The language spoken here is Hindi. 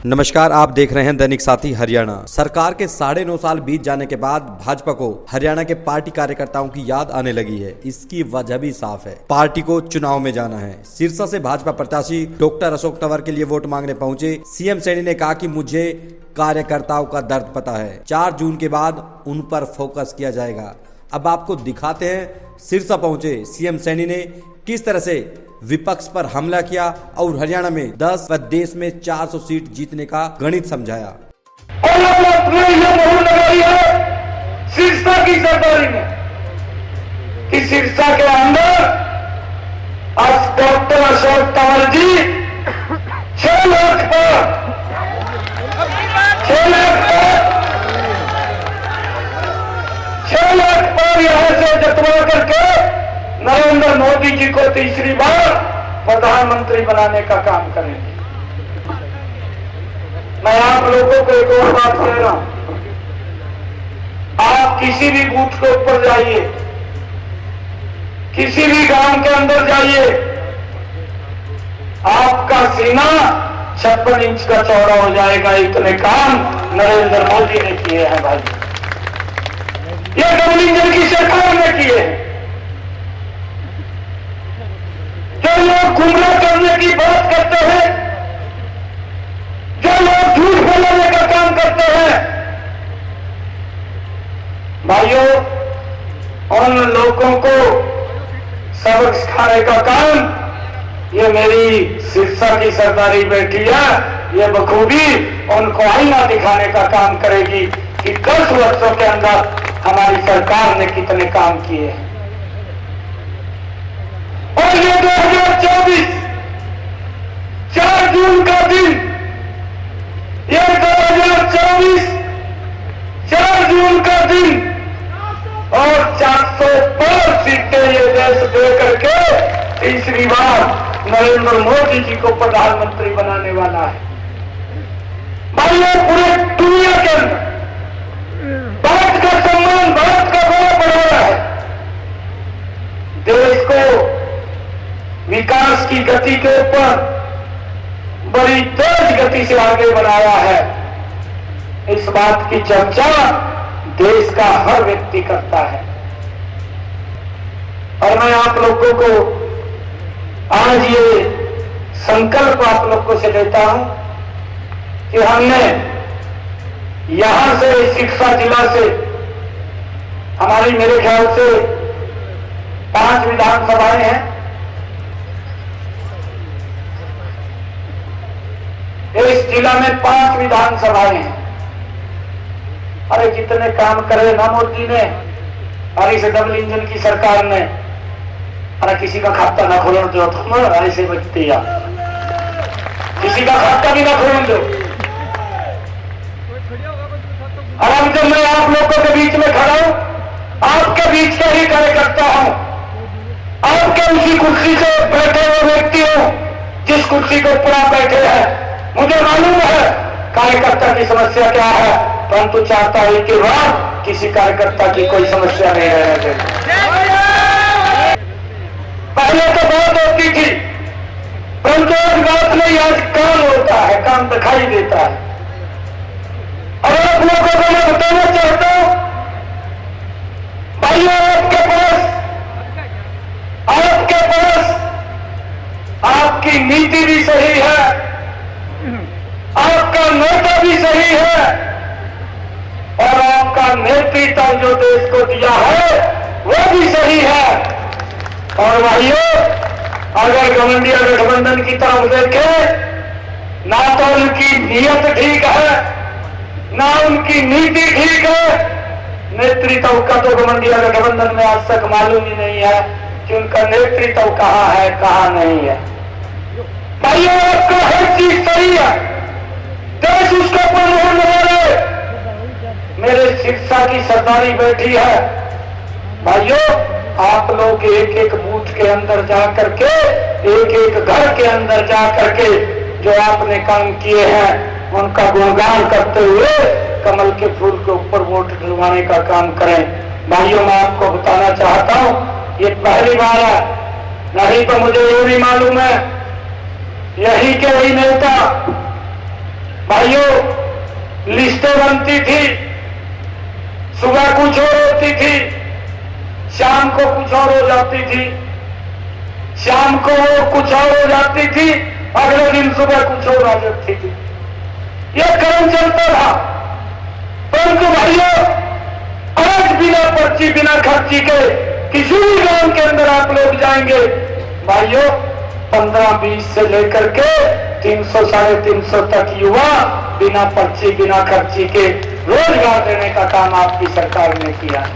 नमस्कार, आप देख रहे हैं दैनिक साथी हरियाणा। सरकार के 9.5 साल बीत जाने के बाद भाजपा को हरियाणा के पार्टी कार्यकर्ताओं की याद आने लगी है। इसकी वजह भी साफ है, पार्टी को चुनाव में जाना है। सिरसा से भाजपा प्रत्याशी डॉक्टर अशोक तंवर के लिए वोट मांगने पहुंचे सीएम सैनी ने कहा कि मुझे कार्यकर्ताओं का दर्द पता है, 4 जून के बाद उन पर फोकस किया जाएगा। अब आपको दिखाते हैं सिरसा पहुंचे सीएम सैनी ने किस तरह से विपक्ष पर हमला किया और हरियाणा में 10 व देश में 400 सीट जीतने का गणित समझाया। सिरसा की सरदारी में कि सिरसा के अंदर आज डॉक्टर अशोक तंवर जी 6 लाख पर यहां से जतवा करके नरेंद्र मोदी जी को तीसरी बार प्रधानमंत्री बनाने का काम करेंगे। मैं आप लोगों को एक और बात कह रहा हूं, आप किसी भी बूथ के ऊपर जाइए, किसी भी गांव के अंदर जाइए, आपका सीना 56 इंच का चौड़ा हो जाएगा। इतने काम नरेंद्र मोदी ने किए हैं भाई, ये डबल इंजन की सरकार ने किए हैं। जो लोग गुमराह करने की बात करते हैं, जो लोग झूठ फैलाने का काम करते हैं, भाइयों उन लोगों को सबक सिखाने का काम ये मेरी सिरसा की सरदारी बैठी है, ये बखूबी उनको आईना दिखाने का काम करेगी कि 10 वर्षों के अंदर हमारी सरकार ने कितने काम किए हैं। और ये 2024 4 जून का दिन, ये 2024 4 जून का दिन और 400 पर सीटें ये देश दे करके तीसरी बार नरेंद्र मोदी जी को प्रधानमंत्री बनाने वाला है। भाइयों पूरे दुनिया के अंदर भारत का सम्मान, भारत का गौरव बढ़ा रहा है। देश को विकास की गति के ऊपर बड़ी तेज गति से आगे बढ़ाया है। इस बात की चर्चा देश का हर व्यक्ति करता है। और मैं आप लोगों को आज ये संकल्प आप लोगों से लेता हूं कि हमने यहां से सिरसा जिला से हमारी मेरे ख्याल से 5 विधानसभाएं हैं। इस जिला में 5 विधानसभाएं हैं। अरे जितने काम करे ना मोदी ने और इस डबल इंजन की सरकार ने, अरे किसी का खाता ना खोलने दो, तुम ऐसे बचती है, किसी का खाता भी ना खोलने दो। और अब जब मैं आप लोगों के बीच में खड़ा हूं, आपके बीच का ही कार्यकर्ता हूं, आपके उसी कुर्सी से बैठे हुए व्यक्ति हूं जिस कुर्सी के ऊपर आप बैठे हैं। मुझे मालूम है कार्यकर्ता की समस्या क्या है, परंतु चाहता है कि वह किसी कार्यकर्ता की कोई समस्या नहीं रहने देगी। पहले तो बात होती थी, परंतु आज बात नहीं, आज काम होता है, काम दिखाई देता है। और आप लोगों को मैं बताना चाहता हूं भाइयों, आपके पास आपकी नीति भी सही है, आपका नेता भी सही है और आपका नेतृत्व जो देश को दिया है वो भी सही है। और भाइयों अगर घमंडिया गठबंधन की तरफ देखें, ना तो उनकी नीयत ठीक है, ना उनकी नीति ठीक है। नेतृत्व का तो घमंडिया गठबंधन में आज तक मालूम ही नहीं है कि उनका नेतृत्व कहां है, कहां नहीं है। भाइयों आपका हर चीज सही है, देश उसको प्रमोट लगा रहे। मेरे सिरसा की सरदारी बैठी है। भाइयों आप लोग एक एक बूथ के अंदर जा करके, एक एक घर के अंदर जा करके जो आपने काम किए हैं उनका गुणगान करते हुए कमल के फूल के ऊपर वोट दिलवाने का काम करें। भाइयों मैं आपको बताना चाहता हूं, ये पहली बार है, नहीं तो मुझे ये भी मालूम है यही के वही नेता भाइयों लिस्टें बनती थी, सुबह कुछ और होती थी, शाम को कुछ और हो जाती थी, शाम को वो कुछ और हो जाती थी, अगले दिन सुबह कुछ और आ जाती थी। यह क्रम चलता था। परंतु भाइयों आज बिना पर्ची बिना खर्ची के किसी भी गांव के अंदर आप लोग जाएंगे, भाइयों 15-20 से लेकर के 300 साढ़े 300 तक युवा बिना पर्ची बिना खर्ची के रोजगार देने का काम आपकी सरकार ने किया।